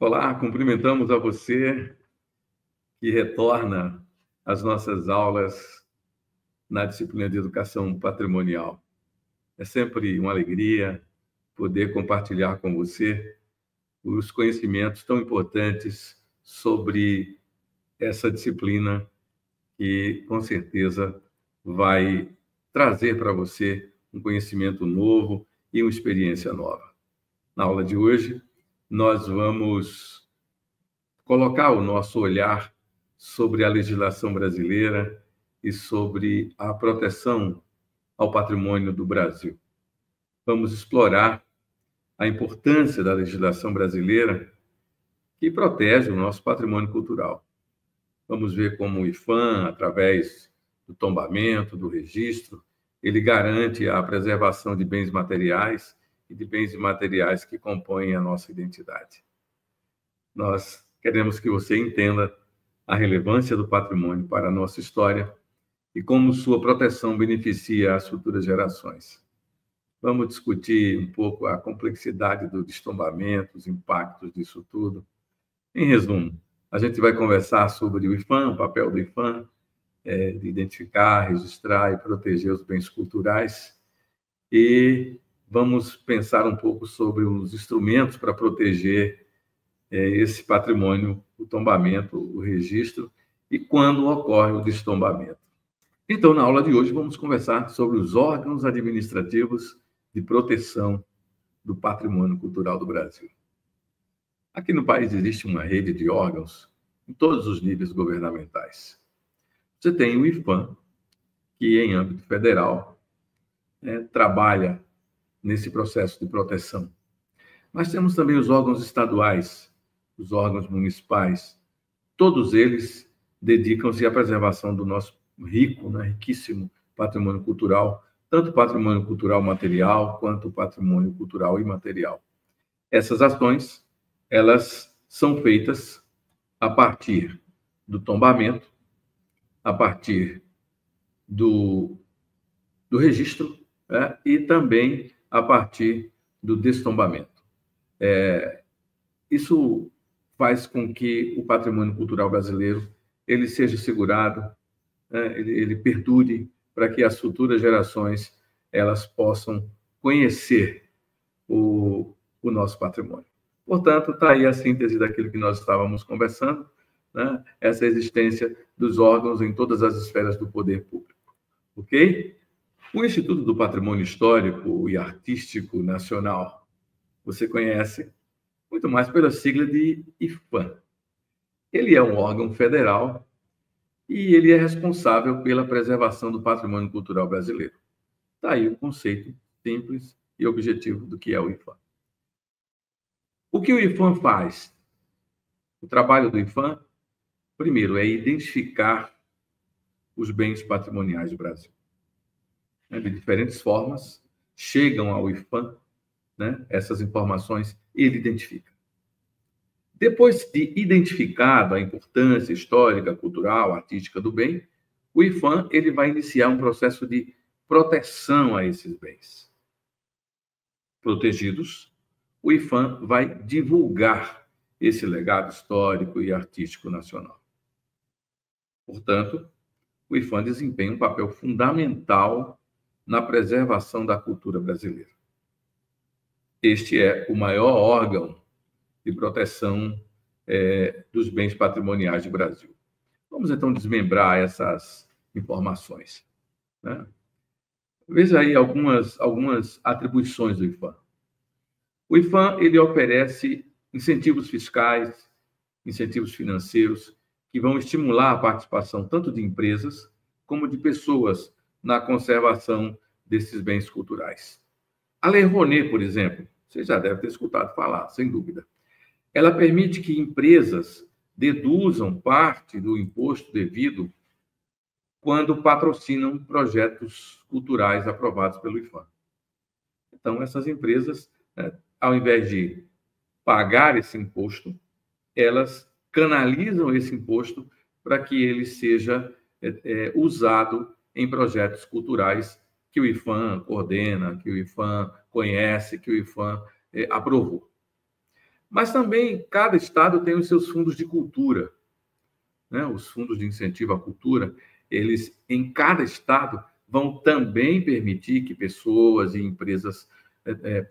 Olá, cumprimentamos a você que retorna às nossas aulas na disciplina de Educação Patrimonial. É sempre uma alegria poder compartilhar com você os conhecimentos tão importantes sobre essa disciplina que, com certeza, vai trazer para você um conhecimento novo e uma experiência nova. Na aula de hoje, nós vamos colocar o nosso olhar sobre a legislação brasileira e sobre a proteção ao patrimônio do Brasil. Vamos explorar a importância da legislação brasileira que protege o nosso patrimônio cultural. Vamos ver como o IPHAN, através do tombamento, do registro, ele garante a preservação de bens materiais e de bens imateriais que compõem a nossa identidade. Nós queremos que você entenda a relevância do patrimônio para a nossa história e como sua proteção beneficia as futuras gerações. Vamos discutir um pouco a complexidade do destombamento, os impactos disso tudo. Em resumo, a gente vai conversar sobre o IPHAN, o papel do IPHAN, de identificar, registrar e proteger os bens culturais. E vamos pensar um pouco sobre os instrumentos para proteger esse patrimônio, o tombamento, o registro, e quando ocorre o destombamento. Então, na aula de hoje, vamos conversar sobre os órgãos administrativos de proteção do patrimônio cultural do Brasil. Aqui no país existe uma rede de órgãos em todos os níveis governamentais. Você tem o IPHAN, que em âmbito federal trabalha nesse processo de proteção. Mas temos também os órgãos estaduais, os órgãos municipais. Todos eles dedicam-se à preservação do nosso riquíssimo patrimônio cultural, tanto patrimônio cultural material quanto patrimônio cultural imaterial. Essas ações, elas são feitas a partir do tombamento, a partir do registro, e também a partir do destombamento. Isso faz com que o patrimônio cultural brasileiro ele seja segurado, ele perdure para que as futuras gerações elas possam conhecer o nosso patrimônio. Portanto, está aí a síntese daquilo que nós estávamos conversando, essa existência dos órgãos em todas as esferas do poder público. Ok? O Instituto do Patrimônio Histórico e Artístico Nacional, você conhece muito mais pela sigla de IPHAN. Ele é um órgão federal e ele é responsável pela preservação do patrimônio cultural brasileiro. Está aí o conceito simples e objetivo do que é o IPHAN. O que o IPHAN faz? O trabalho do IPHAN, primeiro, é identificar os bens patrimoniais do Brasil. De diferentes formas, chegam ao IPHAN, essas informações, ele identifica. Depois de identificado a importância histórica, cultural, artística do bem, o IPHAN ele vai iniciar um processo de proteção a esses bens. Protegidos, o IPHAN vai divulgar esse legado histórico e artístico nacional. Portanto, o IPHAN desempenha um papel fundamental na preservação da cultura brasileira. Este é o maior órgão de proteção dos bens patrimoniais do Brasil. Vamos, então, desmembrar essas informações. Veja aí algumas atribuições do IPHAN. O IPHAN ele oferece incentivos fiscais, incentivos financeiros, que vão estimular a participação tanto de empresas como de pessoas na conservação desses bens culturais. A Lei Rouanet, por exemplo, você já deve ter escutado falar, sem dúvida. Ela permite que empresas deduzam parte do imposto devido quando patrocinam projetos culturais aprovados pelo IPHAN. Então, essas empresas, ao invés de pagar esse imposto, elas canalizam esse imposto para que ele seja usado em projetos culturais que o IPHAN coordena, que o IPHAN conhece, que o IPHAN aprovou. Mas também cada estado tem os seus fundos de cultura, né? Os fundos de incentivo à cultura, eles, em cada estado, vão também permitir que pessoas e empresas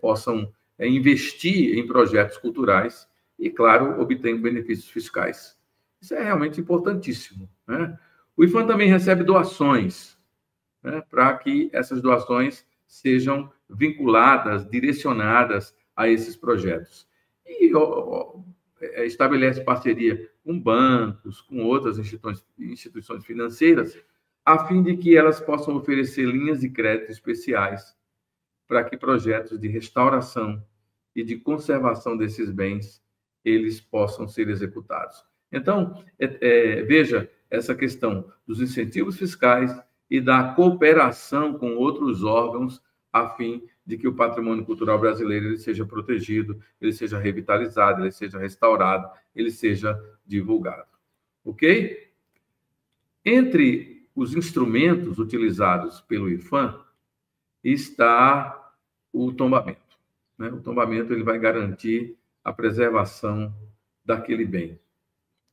possam investir em projetos culturais e, claro, obtenham benefícios fiscais. Isso é realmente importantíssimo, né? O IPHAN também recebe doações, né, para que essas doações sejam vinculadas, direcionadas a esses projetos. E estabelece parceria com bancos, com outras instituições financeiras, a fim de que elas possam oferecer linhas de crédito especiais para que projetos de restauração e de conservação desses bens eles possam ser executados. Então, veja essa questão dos incentivos fiscais e da cooperação com outros órgãos a fim de que o patrimônio cultural brasileiro ele seja protegido, ele seja revitalizado, ele seja restaurado, ele seja divulgado. Ok? Entre os instrumentos utilizados pelo IPHAN está o tombamento, né? O tombamento ele vai garantir a preservação daquele bem,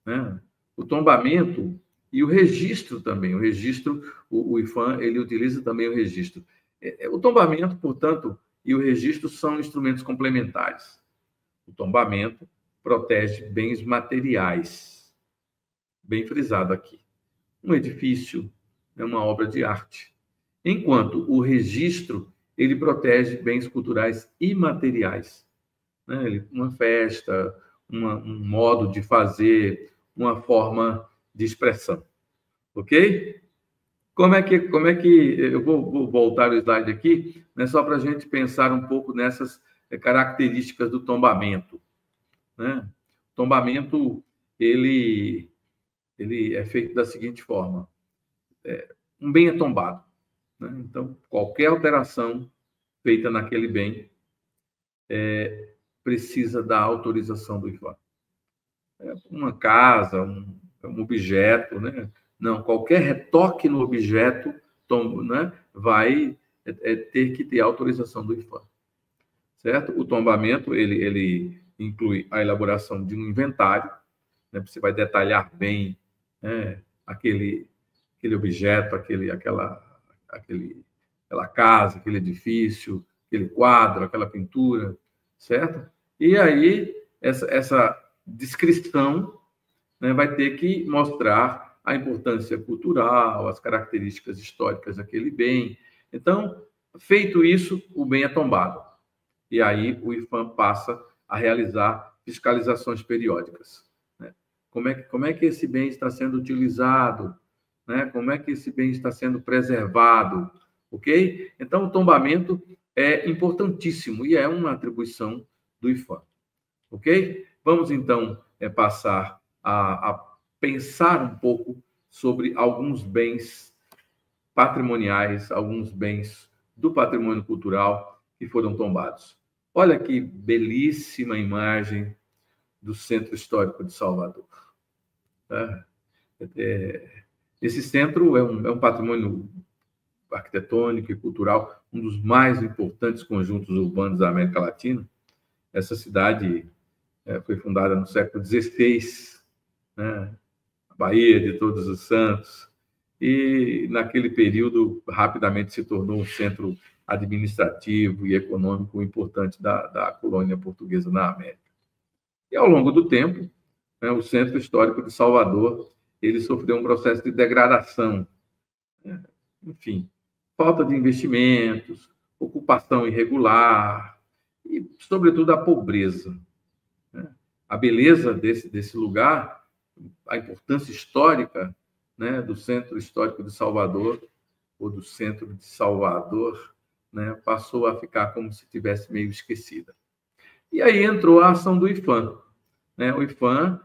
né? O tombamento e o registro também. O IPHAN ele utiliza também o registro. O tombamento, portanto, e o registro são instrumentos complementares. O tombamento protege bens materiais, bem frisado aqui. Um edifício é uma obra de arte, enquanto o registro ele protege bens culturais imateriais, né? Uma festa, um modo de fazer, uma forma de expressão, ok? Como é que eu vou voltar o slide aqui, né, só para a gente pensar um pouco nessas características do tombamento, né? O tombamento ele é feito da seguinte forma: um bem é tombado, né? Então qualquer alteração feita naquele bem precisa da autorização do IPHAN. Uma casa, um objeto, né? Não, qualquer retoque no objeto, né, vai ter que ter autorização do IPHAN, certo? O tombamento, ele inclui a elaboração de um inventário, né? Você vai detalhar bem, né, aquele objeto, aquela casa, aquele edifício, aquele quadro, aquela pintura, certo? E aí, essa descrição, né, vai ter que mostrar a importância cultural, as características históricas daquele bem. Então, feito isso, o bem é tombado. E aí o IPHAN passa a realizar fiscalizações periódicas, né? Como é que esse bem está sendo utilizado, né? Como é que esse bem está sendo preservado, ok? Então, o tombamento é importantíssimo e é uma atribuição do IPHAN, ok? Vamos, então, passar a pensar um pouco sobre alguns bens patrimoniais, alguns bens do patrimônio cultural que foram tombados. Olha que belíssima imagem do Centro Histórico de Salvador. Esse centro é um patrimônio arquitetônico e cultural, um dos mais importantes conjuntos urbanos da América Latina. Essa cidade foi fundada no século XVI, né? Bahia de Todos os Santos, e naquele período rapidamente se tornou um centro administrativo e econômico importante da colônia portuguesa na América. E ao longo do tempo, né, o Centro Histórico de Salvador ele sofreu um processo de degradação, né? Enfim, falta de investimentos, ocupação irregular e, sobretudo, a pobreza, né? A beleza desse lugar, a importância histórica, né, do Centro Histórico de Salvador, ou do Centro de Salvador, né, passou a ficar como se tivesse meio esquecida. E aí entrou a ação do IPHAN, né? O IPHAN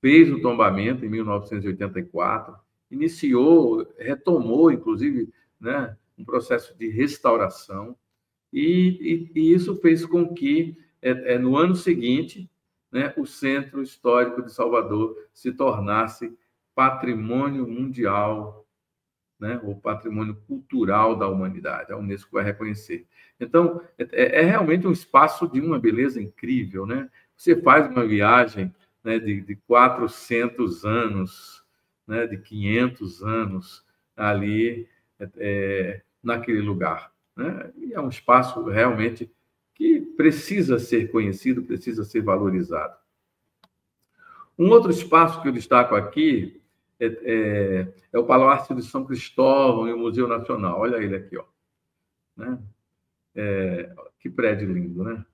fez o tombamento em 1984, retomou, inclusive, né, um processo de restauração, e isso fez com que, no ano seguinte, né, o Centro Histórico de Salvador se tornasse patrimônio mundial, né, ou patrimônio cultural da humanidade. A Unesco vai reconhecer. Então, é realmente um espaço de uma beleza incrível, né? Você faz uma viagem, né, de 400 anos, né, de 500 anos ali naquele lugar, né? E é um espaço realmente que precisa ser conhecido, precisa ser valorizado. Um outro espaço que eu destaco aqui é o Palácio de São Cristóvão e o Museu Nacional. Olha ele aqui, ó, né? Que prédio lindo, né?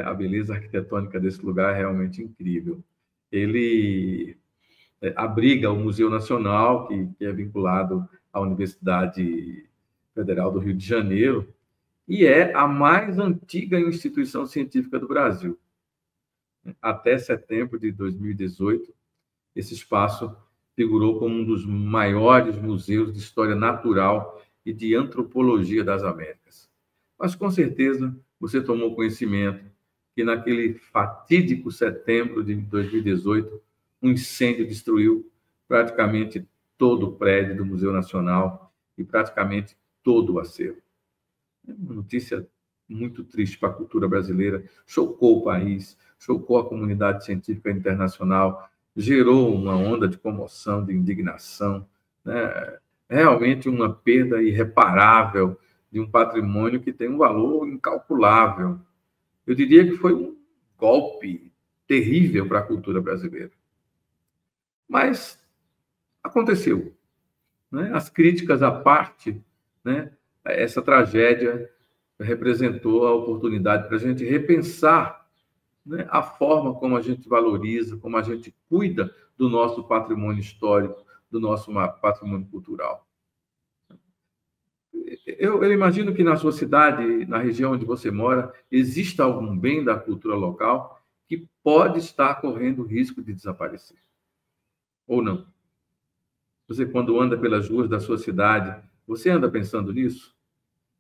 A beleza arquitetônica desse lugar é realmente incrível. Ele abriga o Museu Nacional, que é vinculado à Universidade Federal do Rio de Janeiro, e é a mais antiga instituição científica do Brasil. Até setembro de 2018, esse espaço figurou como um dos maiores museus de história natural e de antropologia das Américas. Mas, com certeza, você tomou conhecimento que, naquele fatídico setembro de 2018, um incêndio destruiu praticamente todo o prédio do Museu Nacional e praticamente todo o acervo. É uma notícia muito triste para a cultura brasileira, chocou o país, chocou a comunidade científica internacional, gerou uma onda de comoção, de indignação, né? Realmente uma perda irreparável de um patrimônio que tem um valor incalculável. Eu diria que foi um golpe terrível para a cultura brasileira. Mas aconteceu, né? As críticas à parte, né? Essa tragédia representou a oportunidade para a gente repensar, né, a forma como a gente valoriza, como a gente cuida do nosso patrimônio histórico, do nosso patrimônio cultural. Eu imagino que na sua cidade, na região onde você mora, exista algum bem da cultura local que pode estar correndo risco de desaparecer. Ou não? Você, quando anda pelas ruas da sua cidade, você anda pensando nisso?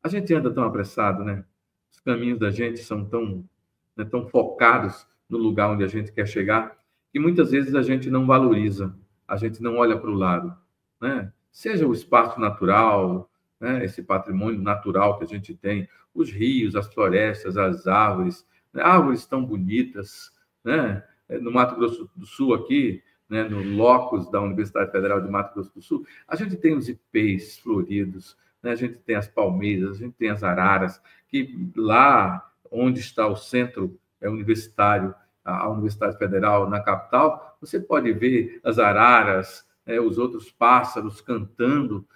A gente anda tão apressado, né? Os caminhos da gente são tão, né, tão focados no lugar onde a gente quer chegar, que muitas vezes a gente não valoriza, a gente não olha para o lado, né? Seja o espaço natural, né, esse patrimônio natural que a gente tem, os rios, as florestas, as árvores, né, árvores tão bonitas, né? No Mato Grosso do Sul aqui, né, no locus da Universidade Federal de Mato Grosso do Sul, a gente tem os ipês floridos, né? A gente tem as palmeiras, a gente tem as araras, que lá onde está o centro universitário, a Universidade Federal na capital, você pode ver as araras, os outros pássaros cantando,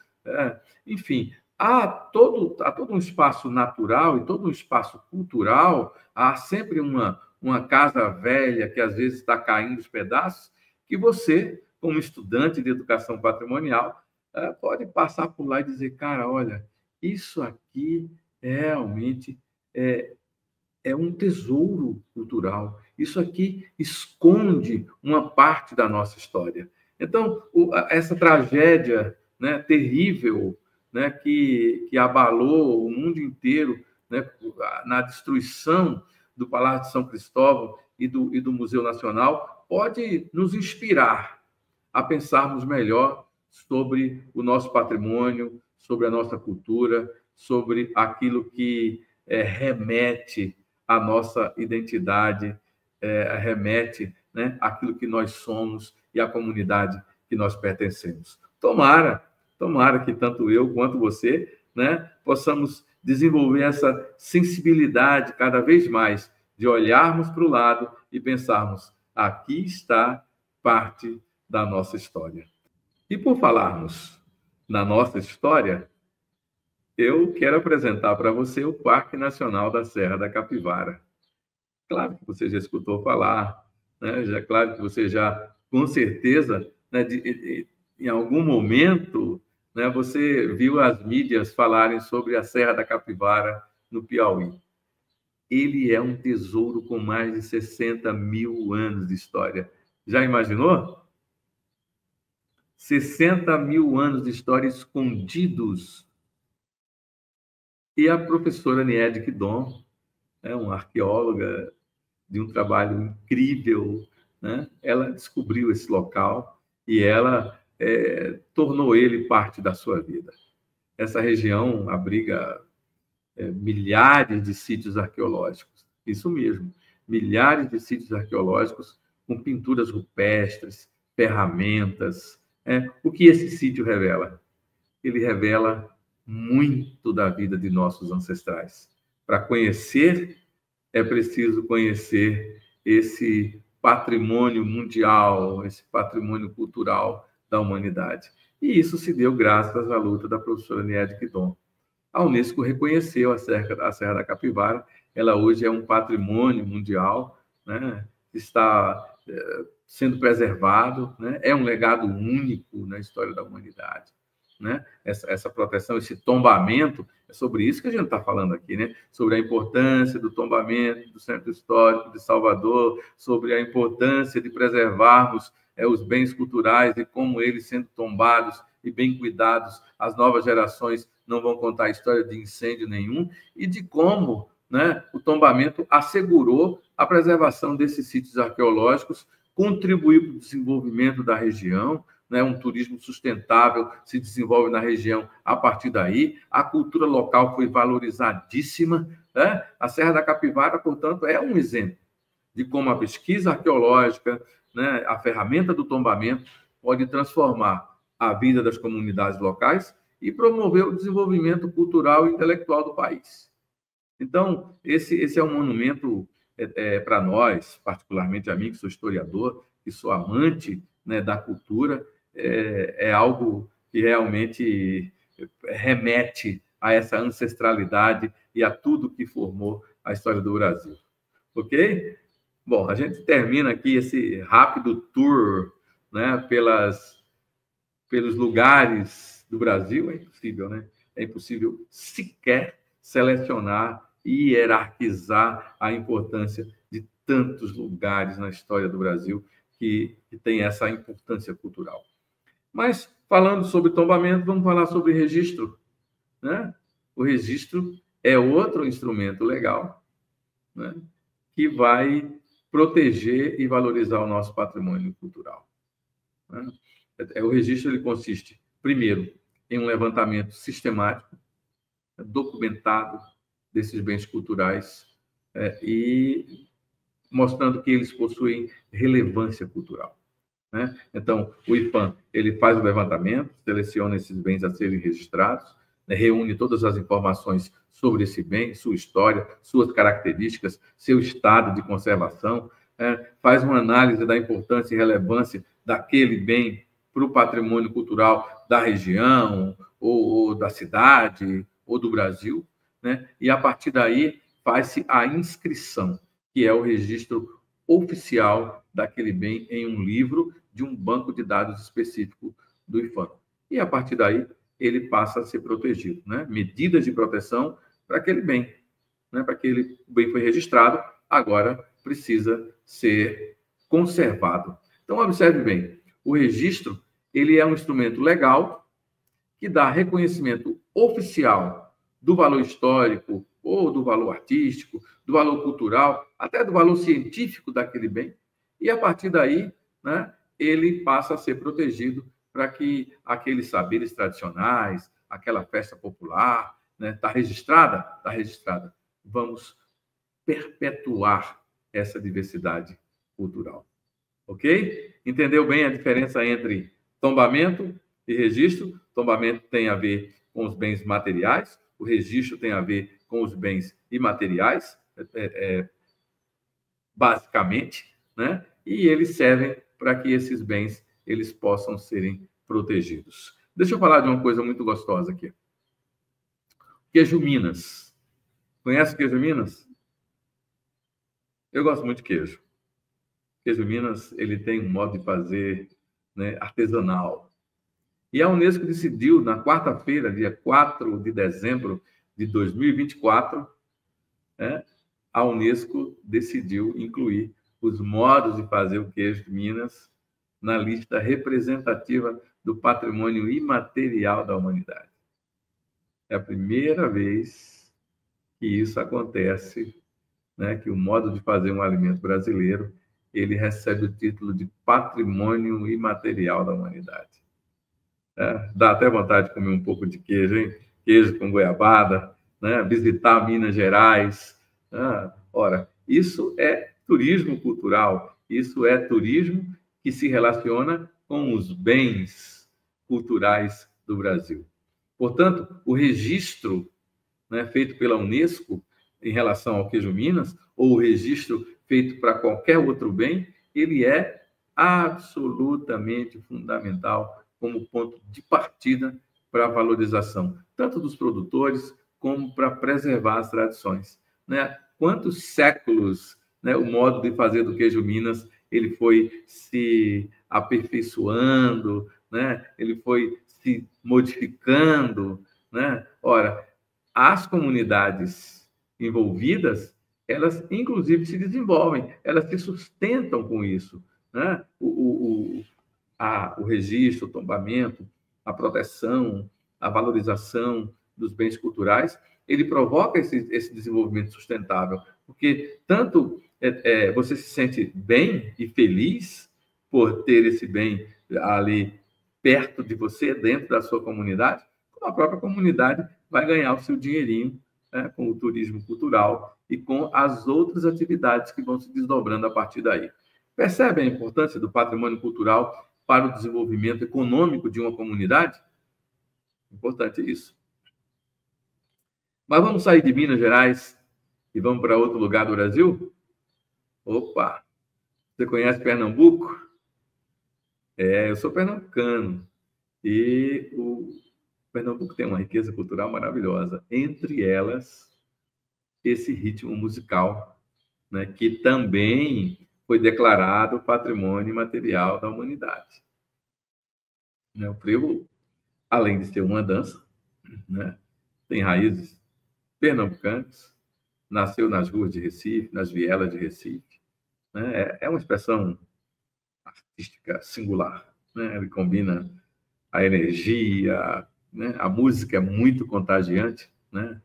enfim, há todo um espaço natural e todo um espaço cultural, há sempre uma casa velha que às vezes está caindo os pedaços, que você, como estudante de educação patrimonial, pode passar por lá e dizer, cara, olha, isso aqui realmente é um tesouro cultural. Isso aqui esconde uma parte da nossa história. Então, essa tragédia, né, terrível, né, que abalou o mundo inteiro, né, na destruição do Palácio de São Cristóvão e do Museu Nacional, pode nos inspirar a pensarmos melhor sobre o nosso patrimônio, sobre a nossa cultura, sobre aquilo que remete à nossa identidade, remete, né, àquilo que nós somos e à comunidade que nós pertencemos. Tomara que tanto eu quanto você, né, possamos desenvolver essa sensibilidade cada vez mais de olharmos para o lado e pensarmos, aqui está parte da nossa história. E por falarmos na nossa história, eu quero apresentar para você o Parque Nacional da Serra da Capivara. Claro que você já escutou falar, né? Claro que você já, com certeza, né, em algum momento, né, você viu as mídias falarem sobre a Serra da Capivara no Piauí. Ele é um tesouro com mais de 60 mil anos de história. Já imaginou? 60 mil anos de história escondidos. E a professora Niede Quidon, uma arqueóloga de um trabalho incrível, né? Ela descobriu esse local e ela tornou ele parte da sua vida. Essa região abriga milhares de sítios arqueológicos, isso mesmo. milhares de sítios arqueológicos com pinturas rupestres, ferramentas. O que esse sítio revela? Ele revela muito da vida de nossos ancestrais. Para conhecer, é preciso conhecer esse patrimônio mundial, esse patrimônio cultural da humanidade. E isso se deu graças à luta da professora Niede Quidom. A Unesco reconheceu a Serra da Capivara, ela hoje é um patrimônio mundial, né? Está sendo preservado, né? É um legado único na história da humanidade. Né? Essa proteção, esse tombamento, é sobre isso que a gente está falando aqui, né? Sobre a importância do tombamento do Centro Histórico de Salvador, sobre a importância de preservarmos os bens culturais e como eles, sendo tombados e bem cuidados, as novas gerações não vão contar a história de incêndio nenhum, e de como, né, o tombamento assegurou a preservação desses sítios arqueológicos, contribuiu para o desenvolvimento da região, né? Um turismo sustentável se desenvolve na região a partir daí, a cultura local foi valorizadíssima, né? A Serra da Capivara, portanto, é um exemplo de como a pesquisa arqueológica, né, a ferramenta do tombamento, pode transformar a vida das comunidades locais e promover o desenvolvimento cultural e intelectual do país. Então, esse é um monumento para nós, particularmente a mim, que sou historiador, que sou amante, né, da cultura, é algo que realmente remete a essa ancestralidade e a tudo que formou a história do Brasil. Ok? Bom, a gente termina aqui esse rápido tour, né, pelos lugares do Brasil. É impossível, né? É impossível sequer selecionar e hierarquizar a importância de tantos lugares na história do Brasil que tem essa importância cultural. Mas, falando sobre tombamento, vamos falar sobre registro, né? O registro é outro instrumento legal, né, que vai proteger e valorizar o nosso patrimônio cultural. Né? O registro ele consiste, primeiro, em um levantamento sistemático, documentado desses bens culturais e mostrando que eles possuem relevância cultural. Né? Então, o IPAM ele faz o levantamento, seleciona esses bens a serem registrados, né? Reúne todas as informações sobre esse bem, sua história, suas características, seu estado de conservação, faz uma análise da importância e relevância daquele bem para o patrimônio cultural da região, ou da cidade, ou do Brasil, né? E, a partir daí, faz-se a inscrição, que é o registro oficial daquele bem em um livro de um banco de dados específico do IPAM. E, a partir daí, ele passa a ser protegido, né? Medidas de proteção para aquele bem, né? Para aquele bem foi registrado, agora precisa ser conservado. Então, observe bem, o registro ele é um instrumento legal que dá reconhecimento oficial do valor histórico ou do valor artístico, do valor cultural, até do valor científico daquele bem, e, a partir daí, né, ele passa a ser protegido para que aqueles saberes tradicionais, aquela festa popular, né, está registrada? Está registrada. Vamos perpetuar essa diversidade cultural. Ok? Entendeu bem a diferença entre tombamento e registro? Tombamento tem a ver com os bens materiais, o registro tem a ver com os bens imateriais, basicamente, né? E eles servem para que esses bens eles possam serem protegidos. Deixa eu falar de uma coisa muito gostosa aqui. Queijo Minas. Conhece o queijo Minas? Eu gosto muito de queijo. Queijo Minas ele tem um modo de fazer, né, artesanal. E a Unesco decidiu, na quarta-feira, dia 4 de dezembro de 2024, né, a Unesco decidiu incluir os modos de fazer o queijo de Minas na lista representativa do patrimônio imaterial da humanidade. É a primeira vez que isso acontece, né, que o modo de fazer um alimento brasileiro ele recebe o título de patrimônio imaterial da humanidade. Dá até vontade de comer um pouco de queijo, hein? Queijo com goiabada, né? Visitar Minas Gerais. Ora, isso é turismo cultural. Isso é turismo que se relaciona com os bens culturais do Brasil. Portanto, o registro, né, feito pela Unesco em relação ao queijo Minas, ou o registro feito para qualquer outro bem, ele é absolutamente fundamental como ponto de partida para a valorização, tanto dos produtores como para preservar as tradições. Né? Quantos séculos, né, o modo de fazer do queijo Minas ele foi se aperfeiçoando, né? Ele foi se modificando. Né? Ora, as comunidades envolvidas, elas inclusive se desenvolvem, elas se sustentam com isso. Né? O registro, o tombamento, a proteção, a valorização dos bens culturais, ele provoca esse desenvolvimento sustentável, porque tanto você se sente bem e feliz por ter esse bem ali perto de você, dentro da sua comunidade, como a própria comunidade vai ganhar o seu dinheirinho, né, com o turismo cultural e com as outras atividades que vão se desdobrando a partir daí. Percebe a importância do patrimônio cultural para o desenvolvimento econômico de uma comunidade? Importante isso. Mas vamos sair de Minas Gerais e vamos para outro lugar do Brasil? Opa! Você conhece Pernambuco? Eu sou pernambucano. E o Pernambuco tem uma riqueza cultural maravilhosa. Entre elas, esse ritmo musical, né, que também foi declarado Patrimônio Imaterial da Humanidade. O frevo, além de ser uma dança, né, tem raízes pernambucanas, nasceu nas ruas de Recife, nas vielas de Recife. Né? É uma expressão artística singular. Né? Ele combina a energia, né? A música é muito contagiante. Né?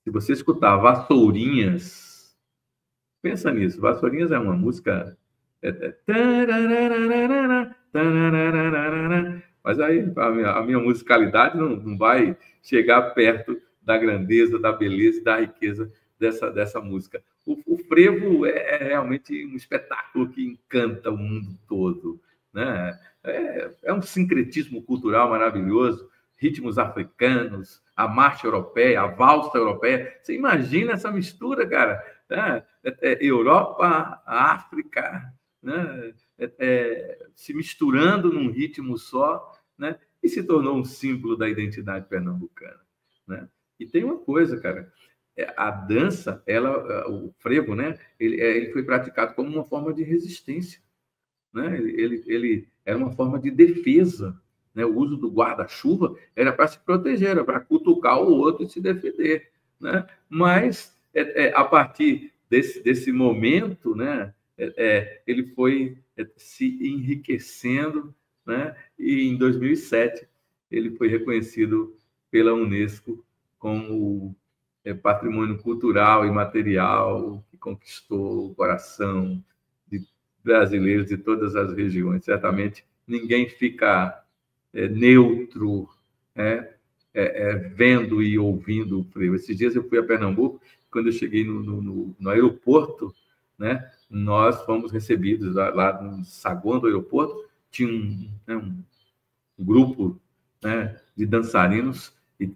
Se você escutar Vassourinhas, pensa nisso. Vassourinhas é uma música... Mas aí a minha musicalidade não vai chegar perto da grandeza, da beleza e da riqueza dessa música. O frevo é realmente um espetáculo que encanta o mundo todo. Né? É um sincretismo cultural maravilhoso, ritmos africanos, a marcha europeia, a valsa europeia. Você imagina essa mistura, cara? Né? Europa, África, né? Se misturando num ritmo só, né? E se tornou um símbolo da identidade pernambucana. Né? E tem uma coisa, cara, a dança, o frevo, né? Ele foi praticado como uma forma de resistência. Né? Ele era uma forma de defesa. Né? O uso do guarda-chuva era para se proteger, era para cutucar o outro e se defender. Né? Mas, a partir desse momento, né? Ele foi se enriquecendo, né? E em 2007 ele foi reconhecido pela Unesco como patrimônio cultural e material que conquistou o coração de brasileiros de todas as regiões. Certamente ninguém fica neutro, vendo e ouvindo o frevo. Esses dias eu fui a Pernambuco, quando eu cheguei no aeroporto, né, nós fomos recebidos lá no saguão do aeroporto, tinha um grupo, né, de dançarinos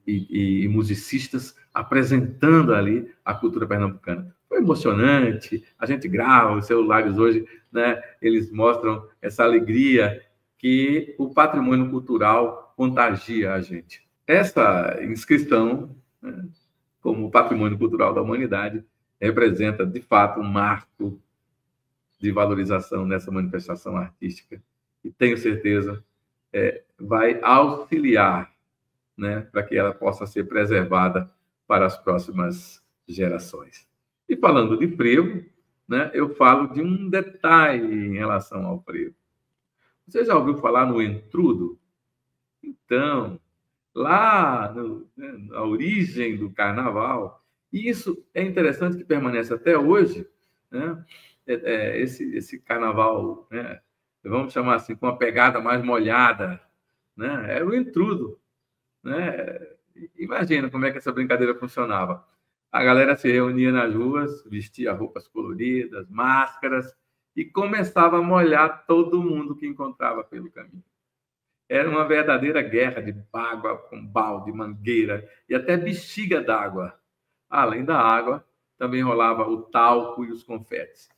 e musicistas apresentando ali a cultura pernambucana. Foi emocionante, a gente grava, os celulares hoje, né, eles mostram essa alegria que o patrimônio cultural contagia a gente. Essa inscrição, né, como patrimônio cultural da humanidade, representa, de fato, um marco de valorização nessa manifestação artística. E tenho certeza vai auxiliar, né, para que ela possa ser preservada para as próximas gerações. E falando de frevo, né, eu falo de um detalhe em relação ao frevo. Você já ouviu falar no entrudo? Então, lá na origem do carnaval, e isso é interessante que permanece até hoje, né? Esse carnaval, né, vamos chamar assim, com uma pegada mais molhada, né? Era o entrudo. Né? Imagina como é que essa brincadeira funcionava. A galera se reunia nas ruas, vestia roupas coloridas, máscaras, e começava a molhar todo mundo que encontrava pelo caminho. Era uma verdadeira guerra de água com balde, mangueira e até bexiga d'água. Além da água, também rolava o talco e os confetes.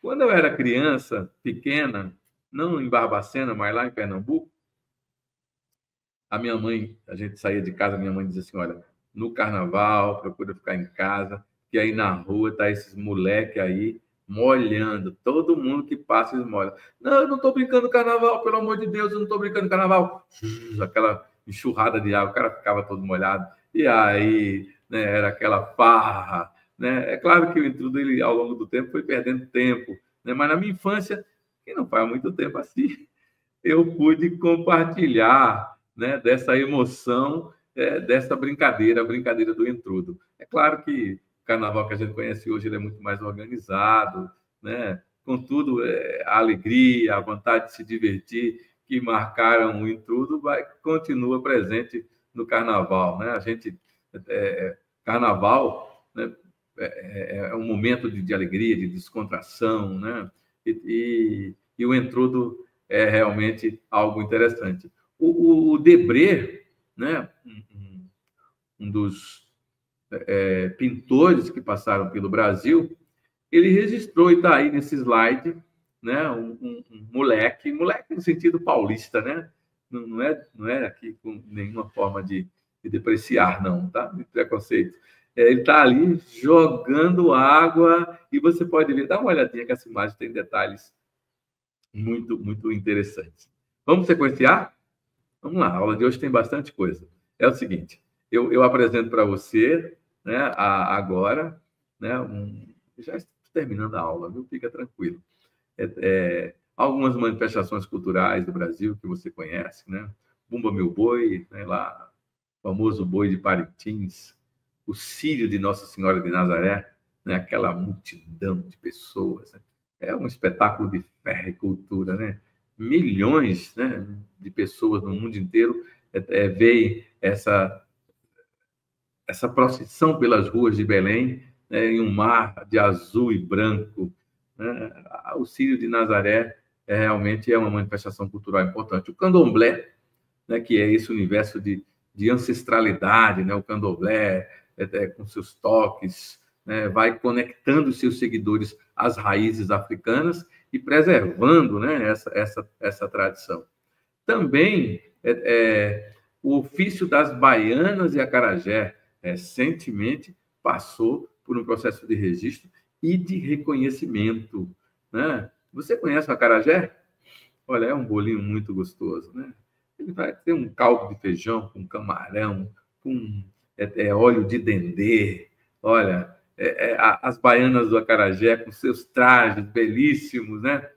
Quando eu era criança, pequena, não em Barbacena, mas lá em Pernambuco, a gente saía de casa, minha mãe dizia assim, olha, no carnaval, procura ficar em casa, que aí na rua tá esses moleque aí molhando, todo mundo que passa eles molham. Não, eu não estou brincando carnaval, pelo amor de Deus, eu não estou brincando carnaval. Aquela enxurrada de água, o cara ficava todo molhado. E aí, né, era aquela farra, né? É claro que o intrudo, ele, ao longo do tempo, foi perdendo tempo, né? Mas na minha infância, que não faz muito tempo assim, eu pude compartilhar, né, dessa emoção, dessa brincadeira, a brincadeira do intrudo. É claro que o carnaval que a gente conhece hoje ele é muito mais organizado, né? Contudo, a alegria, a vontade de se divertir que marcaram o intrudo continua presente no carnaval, né? A gente carnaval, né, é um momento de alegria, de descontração, né? E o intrudo é realmente algo interessante. O Debré, né, um dos pintores que passaram pelo Brasil, ele registrou, e está aí nesse slide, né, um moleque no sentido paulista, né? Não é aqui com nenhuma forma de depreciar, não, tá? De preconceito. Ele está ali jogando água e você pode ver, dá uma olhadinha que essa imagem tem detalhes muito, muito interessantes. Vamos sequenciar? Vamos lá, a aula de hoje tem bastante coisa. É o seguinte, eu apresento para você, né, agora, né, já estou terminando a aula, viu? Fica tranquilo. Algumas manifestações culturais do Brasil que você conhece, né? Bumba Meu Boi, né, lá, o famoso boi de Parintins, o Círio de Nossa Senhora de Nazaré, né, aquela multidão de pessoas, né? É um espetáculo de fé e cultura, né? Milhões, né, de pessoas no mundo inteiro veem essa procissão pelas ruas de Belém, né, em um mar de azul e branco, né? O Círio de Nazaré realmente é uma manifestação cultural importante. O candomblé, né, que é esse universo de ancestralidade, né? O candomblé, com seus toques, né, vai conectando os seus seguidores às raízes africanas e preservando, né, essa tradição. Também o ofício das baianas e acarajé recentemente passou por um processo de registro e de reconhecimento, né? Você conhece o acarajé? Olha, é um bolinho muito gostoso, né? Ele vai ter um caldo de feijão com camarão, com óleo de dendê. Olha, as baianas do acarajé com seus trajes belíssimos, né?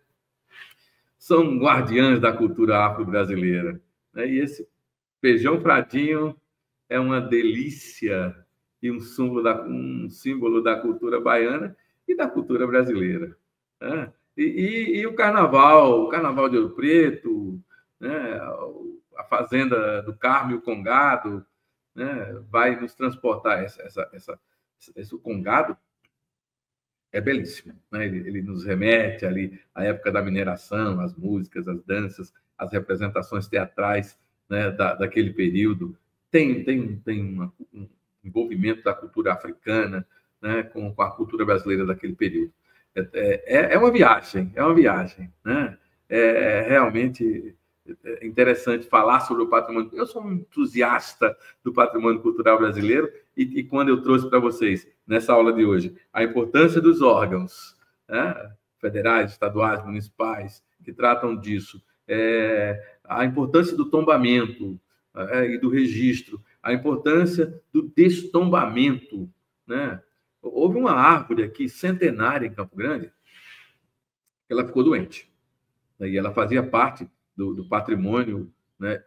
São guardiãs da cultura afro-brasileira, né? E esse feijão pratinho é uma delícia e um símbolo da cultura baiana e da cultura brasileira, né? E o Carnaval de Ouro Preto, né? A Fazenda do Carmo e o Congado, né? Vai nos transportar esse Congado é belíssimo, né? Ele nos remete ali à época da mineração, as músicas, as danças, as representações teatrais, né, daquele período. Tem um envolvimento da cultura africana, né, com a cultura brasileira daquele período. É uma viagem, né? Realmente interessante falar sobre o patrimônio. Eu sou um entusiasta do patrimônio cultural brasileiro e quando eu trouxe para vocês, nessa aula de hoje, a importância dos órgãos, né, federais, estaduais, municipais, que tratam disso, a importância do tombamento e do registro, a importância do destombamento, né? Houve uma árvore aqui, centenária, em Campo Grande, que ela ficou doente, né, e ela fazia parte do patrimônio, né,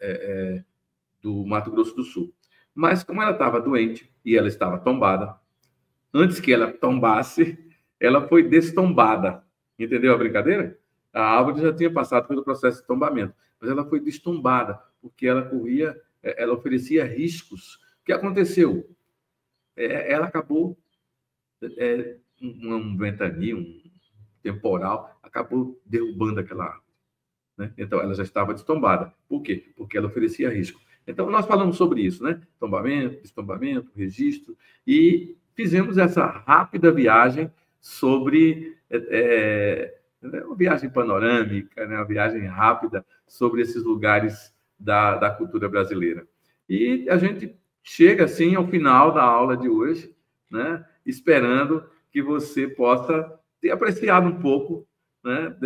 do Mato Grosso do Sul. Mas, como ela estava doente e ela estava tombada, antes que ela tombasse, ela foi destombada. Entendeu a brincadeira? A árvore já tinha passado pelo processo de tombamento, mas ela foi destombada, porque ela oferecia riscos. O que aconteceu? ela acabou, um ventania, um temporal, acabou derrubando aquela árvore, né? Então, ela já estava destombada. Por quê? Porque ela oferecia risco. Então, nós falamos sobre isso, né? Tombamento, destombamento, registro, e fizemos essa rápida viagem sobre uma viagem panorâmica, né? Uma viagem rápida sobre esses lugares da cultura brasileira. E a gente chega, assim, ao final da aula de hoje, né? Esperando que você possa ter apreciado um pouco, né?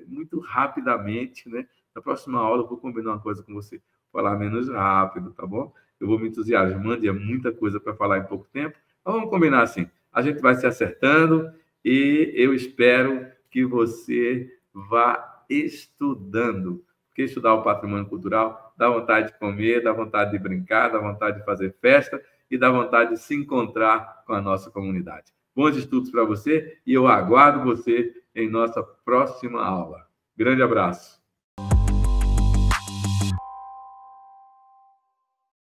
Muito rapidamente, né? Na próxima aula eu vou combinar uma coisa com você, falar menos rápido, tá bom? Eu vou me entusiasmando, e é muita coisa para falar em pouco tempo. Então vamos combinar assim, a gente vai se acertando e eu espero que você vá estudando, porque estudar o patrimônio cultural dá vontade de comer, dá vontade de brincar, dá vontade de fazer festa e dá vontade de se encontrar com a nossa comunidade. Bons estudos para você e eu aguardo você em nossa próxima aula. Grande abraço.